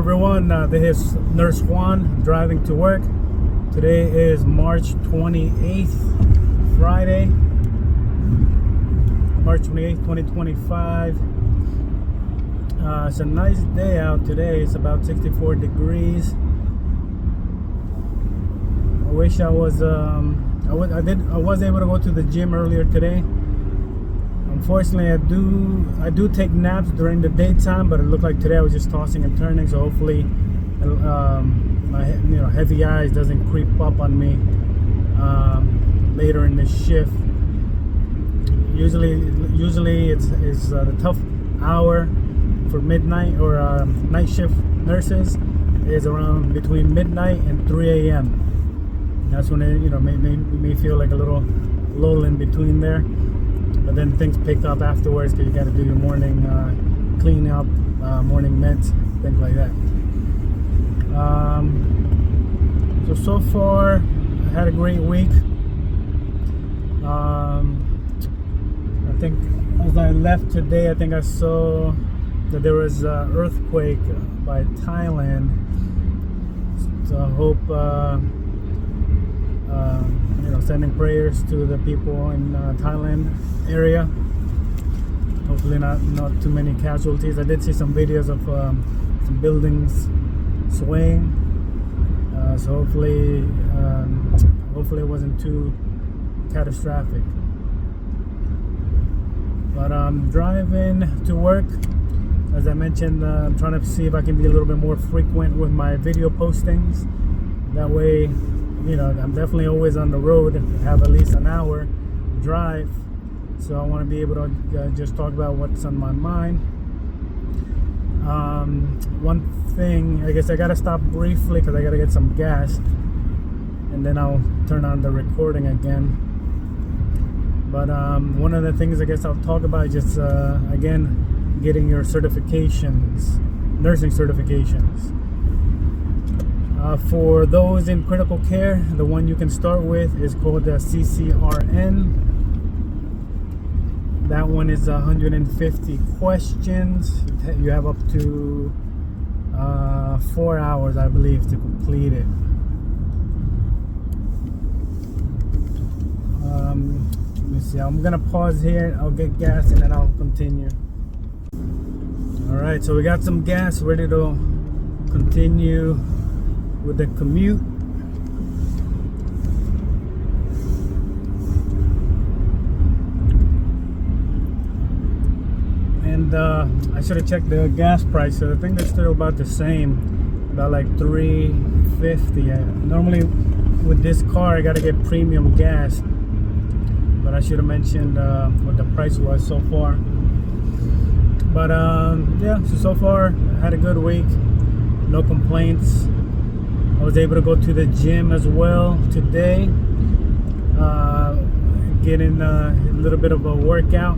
everyone, this is Nurse Juan driving to work. Today is March 28th, Friday, March 28th, 2025. It's a nice day out today. It's about 64 degrees. I wish I was I was able to go to the gym earlier today. Unfortunately, I do take naps during the daytime, but it looked like today I was just tossing and turning. So hopefully, my heavy eyes doesn't creep up on me later in the shift. Usually it's the tough hour for midnight or night shift nurses is around between midnight and 3 a.m. That's when it may feel like a little lull in between there. But then things pick up afterwards because you got to do your morning cleanup, morning meds, things like that. So far, I had a great week. I think as I left today, I think I saw that there was an earthquake by Thailand. So I hope, sending prayers to the people in Thailand area. Hopefully not too many casualties. I did see some videos of some buildings swaying. So hopefully it wasn't too catastrophic. But I'm driving to work. As I mentioned, I'm trying to see if I can be a little bit more frequent with my video postings. That way, I'm definitely always on the road, have at least an hour drive. So I want to be able to just talk about what's on my mind. One thing, I guess I got to stop briefly because I got to get some gas. And then I'll turn on the recording again. But one of the things I guess I'll talk about is just, again, getting your certifications, nursing certifications. For those in critical care, the one you can start with is called the CCRN. That one is 150 questions. You have up to 4 hours, I believe, to complete it. Let me see. I'm gonna pause here. I'll get gas and then I'll continue. All right, so we got some gas ready to continue with the commute. And I should have checked the gas prices. I think they're still about the same, about like $3.50. Normally with this car I gotta get premium gas, but I should have mentioned what the price was so far. But so far I had a good week, no complaints. I was able to go to the gym as well today, getting a little bit of a workout.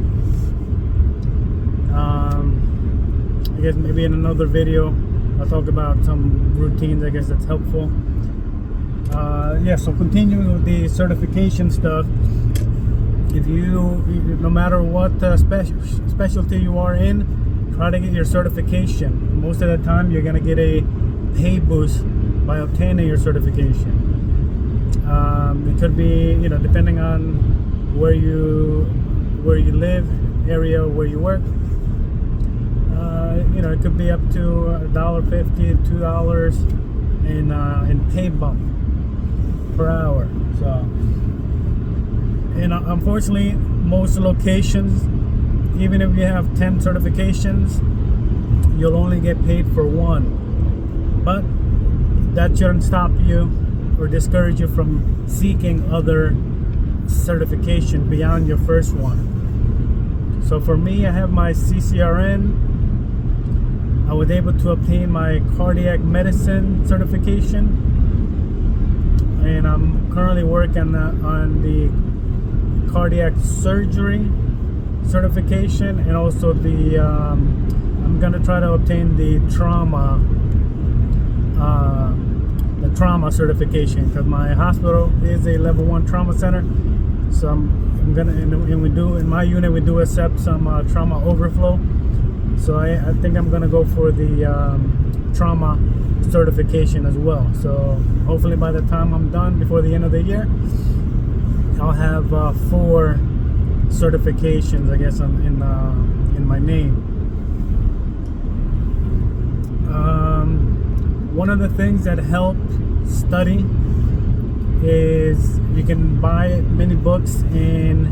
I guess maybe in another video I'll talk about some routines, I guess that's helpful. So continuing with the certification stuff, if no matter what specialty you are in, try to get your certification. Most of the time you're going to get a pay boost by obtaining your certification. It could be, depending on where you live, area where you work. It could be up to $1.50, $2 in pay bump per hour. So, and unfortunately, most locations, even if you have 10 certifications, you'll only get paid for one. But that shouldn't stop you or discourage you from seeking other certification beyond your first one. So for me, I have my CCRN. I was able to obtain my cardiac medicine certification, and I'm currently working on the cardiac surgery certification, and also the I'm gonna try to obtain the trauma certification, because my hospital is a level 1 trauma center. So I'm gonna, and we do in my unit, we do accept some trauma overflow. So I think I'm gonna go for the trauma certification as well. So hopefully by the time I'm done before the end of the year, I'll have 4 certifications, I guess, in my name. One of the things that help study is you can buy many books in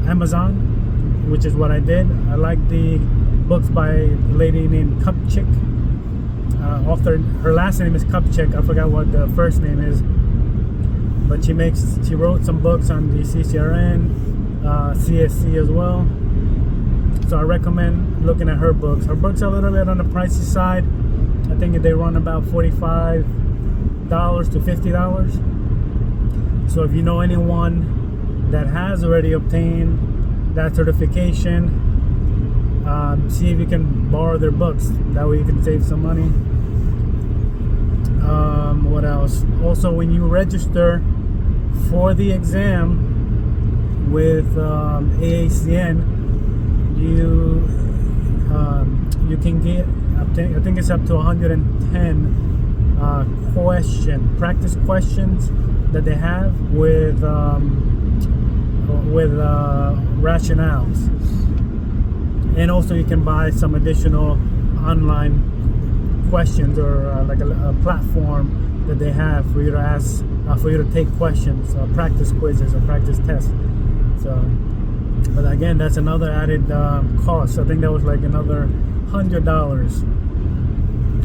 Amazon, which is what I did. I like the books by a lady named Kupchik. Author, her last name is Kupchik. I forgot what the first name is, but she wrote some books on the CCRN, CSC as well. So I recommend looking at her books. Her books are a little bit on the pricey side. I think they run about $45 to $50. So if you know anyone that has already obtained that certification, see if you can borrow their books. That way you can save some money. What else? Also, when you register for the exam with AACN, you can get, I think it's up to 110 practice questions that they have with rationales. And also you can buy some additional online questions, or like a platform that they have for you to ask, for you to take questions, practice quizzes or practice tests. So, but again, that's another added cost. I think that was like another $100.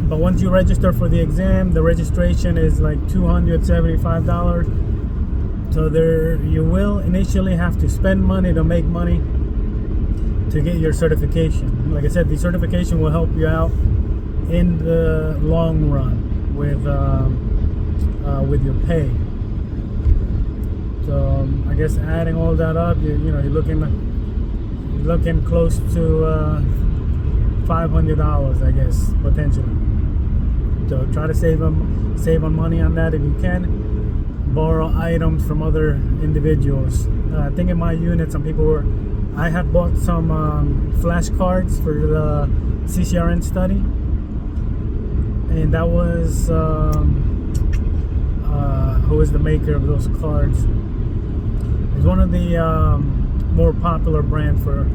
But once you register for the exam, the registration is like $275. So there, you will initially have to spend money to make money to get your certification. Like I said, the certification will help you out in the long run with your pay. So I guess adding all that up, you're looking close to $500, I guess, potentially. So try to save on money on that if you can. Borrow items from other individuals. I think in my unit, I had bought some flashcards for the CCRN study, and that was who is the maker of those cards? It's one of the more popular brand for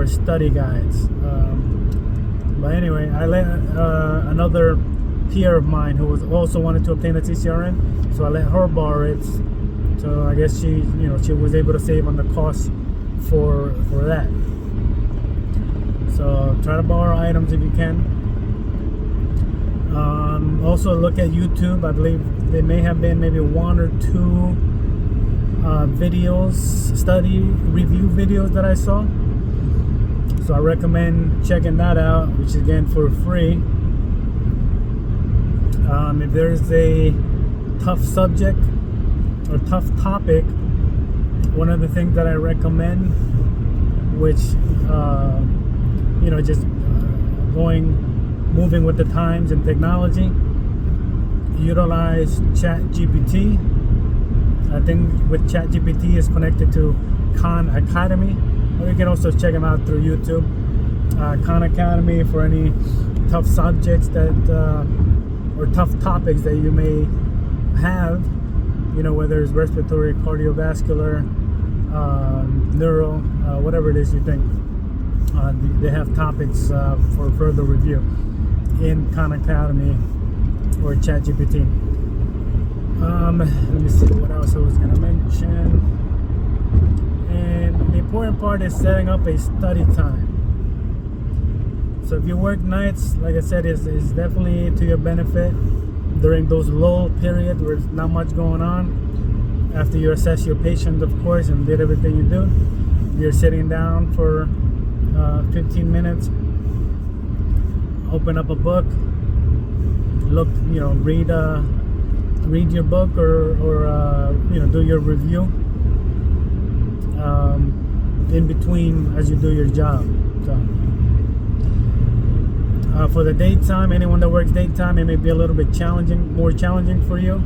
study guides. But anyway, I let another peer of mine who was also wanted to obtain a CCRN, so I let her borrow it. So I guess she was able to save on the cost for that. So try to borrow items if you can. Also look at YouTube. I believe there may have been maybe 1 or 2 videos, study review videos that I saw. So I recommend checking that out, which is again for free. If there's a tough subject or tough topic, one of the things that I recommend, which just moving with the times and technology, utilize ChatGPT. I think with ChatGPT is connected to Khan Academy, or you can also check them out through YouTube. Khan Academy for any tough subjects or tough topics that you may have, whether it's respiratory, cardiovascular, neuro, whatever it is you think. They have topics for further review in Khan Academy or ChatGPT. Let me see what else I was going to mention. And the important part is setting up a study time. So if you work nights, like I said, is definitely to your benefit during those lull periods where there's not much going on. After you assess your patient, of course, and did everything you do, you're sitting down for 15 minutes, open up a book, look, read your book or do your review in between as you do your job. So for the daytime, anyone that works daytime, it may be a little bit more challenging for you,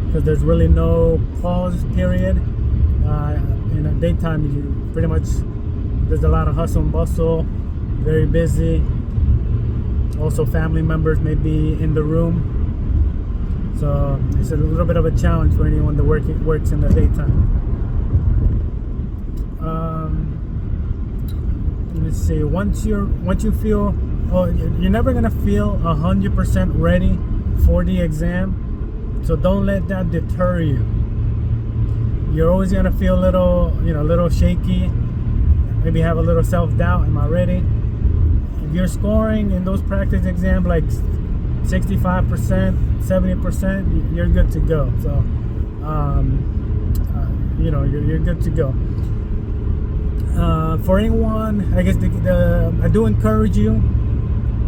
because there's really no pause period. In the daytime, you pretty much, there's a lot of hustle and bustle, very busy Also, family members may be in the room, so it's a little bit of a challenge for anyone that works in the daytime. Let's see. Once you feel, you're never gonna feel 100% ready for the exam, so don't let that deter you. You're always gonna feel a little shaky, maybe have a little self-doubt. Am I ready? If you're scoring in those practice exams like 65%, 70%, you're good to go. So, you're good to go. For anyone, I guess I do encourage you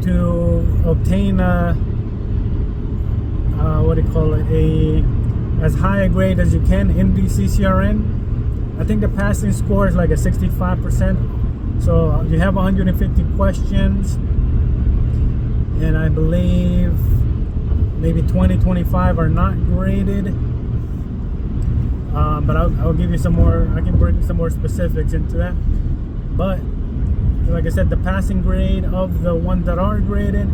to obtain as high a grade as you can in the CCRN. I think the passing score is like a 65%. So you have 150 questions, and I believe maybe 25 are not graded. But I'll give you some more. I can bring some more specifics into that. But like I said, the passing grade of the ones that are graded,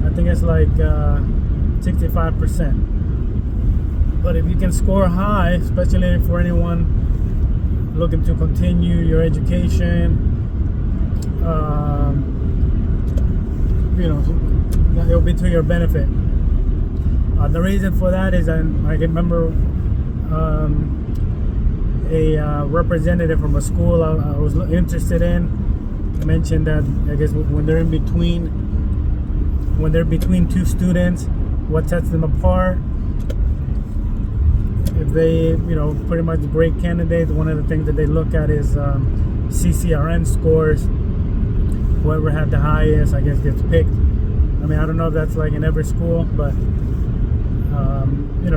I think it's like 65%. But if you can score high, especially for anyone looking to continue your education, it'll be to your benefit. The reason for that is I remember a representative from a school I was interested in mentioned that, I guess, when they're between two students, what sets them apart, if they pretty much great candidates, one of the things that they look at is CCRN scores. Whoever had the highest, I guess, gets picked. I mean, I don't know if that's like in every school, but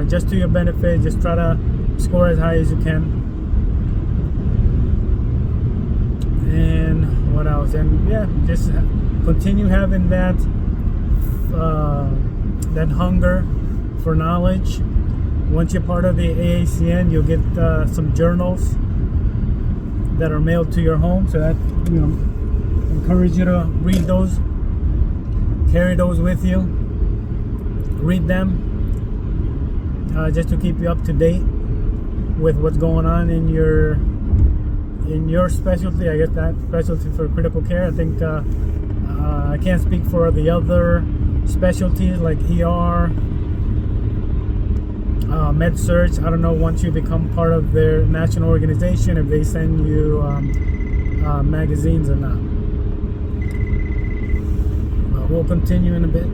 just to your benefit, just try to score as high as you can. And what else? And yeah, just continue having that hunger for knowledge. Once you're part of the AACN, you'll get some journals that are mailed to your home. So that, encourage you to read those, carry those with you, read them, just to keep you up to date with what's going on in your specialty. I guess that specialty for critical care. I think I can't speak for the other specialties like ER, med surg. I don't know, once you become part of their national organization, if they send you magazines or not. We'll continue in a bit.